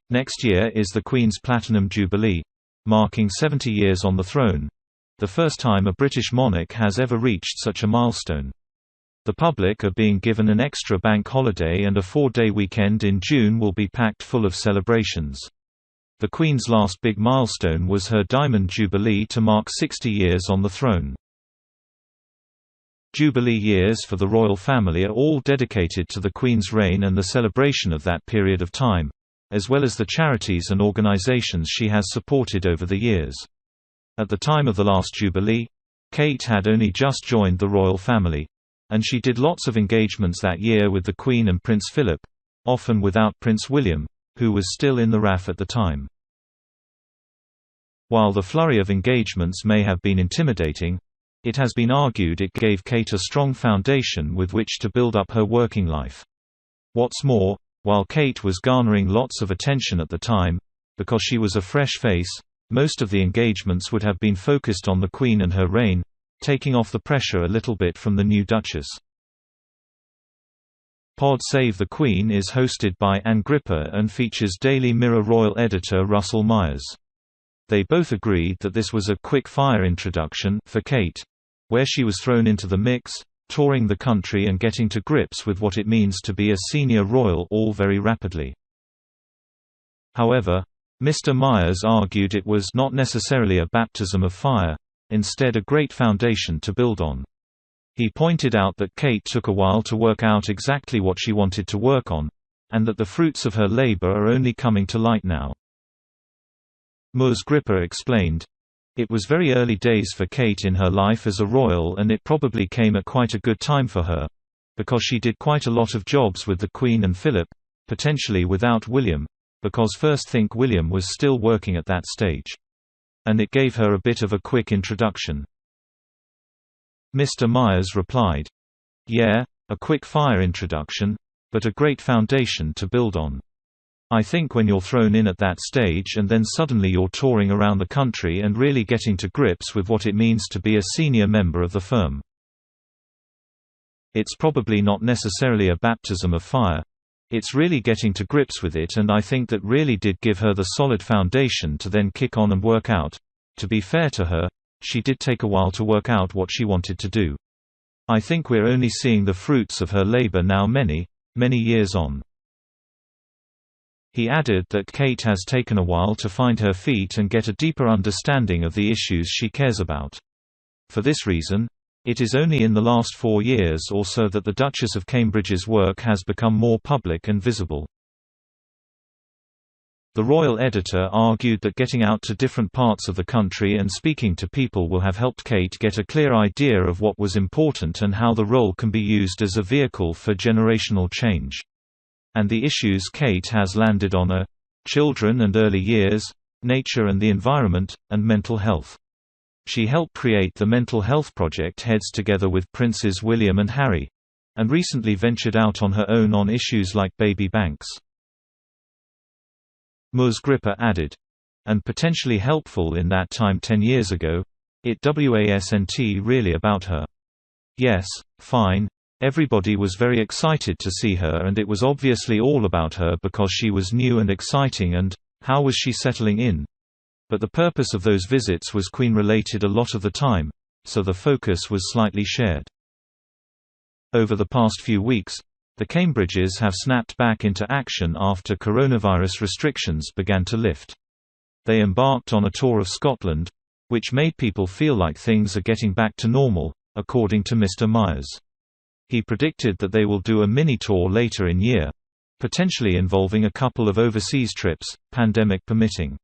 Next year is the Queen's Platinum Jubilee, marking 70 years on the throne, the first time a British monarch has ever reached such a milestone. The public are being given an extra bank holiday, and a 4-day weekend in June will be packed full of celebrations. The Queen's last big milestone was her Diamond Jubilee to mark 60 years on the throne. Jubilee years for the royal family are all dedicated to the Queen's reign and the celebration of that period of time, as well as the charities and organisations she has supported over the years. At the time of the last Jubilee, Kate had only just joined the royal family, and she did lots of engagements that year with the Queen and Prince Philip, often without Prince William, who was still in the RAF at the time. While the flurry of engagements may have been intimidating, it has been argued it gave Kate a strong foundation with which to build up her working life. What's more, while Kate was garnering lots of attention at the time, because she was a fresh face, most of the engagements would have been focused on the Queen and her reign, taking off the pressure a little bit from the new Duchess. Pod Save the Queen is hosted by Ann Gripper and features Daily Mirror royal editor Russell Myers. They both agreed that this was a quick-fire introduction for Kate, where she was thrown into the mix, touring the country and getting to grips with what it means to be a senior royal all very rapidly. However, Mr. Myers argued it was not necessarily a baptism of fire, instead a great foundation to build on. He pointed out that Kate took a while to work out exactly what she wanted to work on, and that the fruits of her labor are only coming to light now. Ms. Gripper explained, "It was very early days for Kate in her life as a royal, and it probably came at quite a good time for her, because she did quite a lot of jobs with the Queen and Philip, potentially without William, because first think William was still working at that stage. And it gave her a bit of a quick introduction." Mr. Myers replied, "Yeah, a quick-fire introduction, but a great foundation to build on. I think when you're thrown in at that stage and then suddenly you're touring around the country and really getting to grips with what it means to be a senior member of the firm. It's probably not necessarily a baptism of fire. It's really getting to grips with it, and I think that really did give her the solid foundation to then kick on and work out. To be fair to her, she did take a while to work out what she wanted to do. I think we're only seeing the fruits of her labor now many years on." He added that Kate has taken a while to find her feet and get a deeper understanding of the issues she cares about. For this reason, it is only in the last 4 years or so that the Duchess of Cambridge's work has become more public and visible. The royal editor argued that getting out to different parts of the country and speaking to people will have helped Kate get a clear idea of what was important and how the role can be used as a vehicle for generational change. And the issues Kate has landed on are children and early years, nature and the environment, and mental health. She helped create the Mental Health Project heads together with Princes William and Harry, and recently ventured out on her own on issues like baby banks. Ms. Gripper added, "And potentially helpful in that time 10 years ago. It wasn't really about her. Yes, fine. Everybody was very excited to see her, and it was obviously all about her because she was new and exciting and how was she settling in. But the purpose of those visits was Queen-related a lot of the time, so the focus was slightly shared." Over the past few weeks, the Cambridges have snapped back into action after coronavirus restrictions began to lift. They embarked on a tour of Scotland, which made people feel like things are getting back to normal, according to Mr. Myers. He predicted that they will do a mini-tour later in year, potentially involving a couple of overseas trips, pandemic permitting.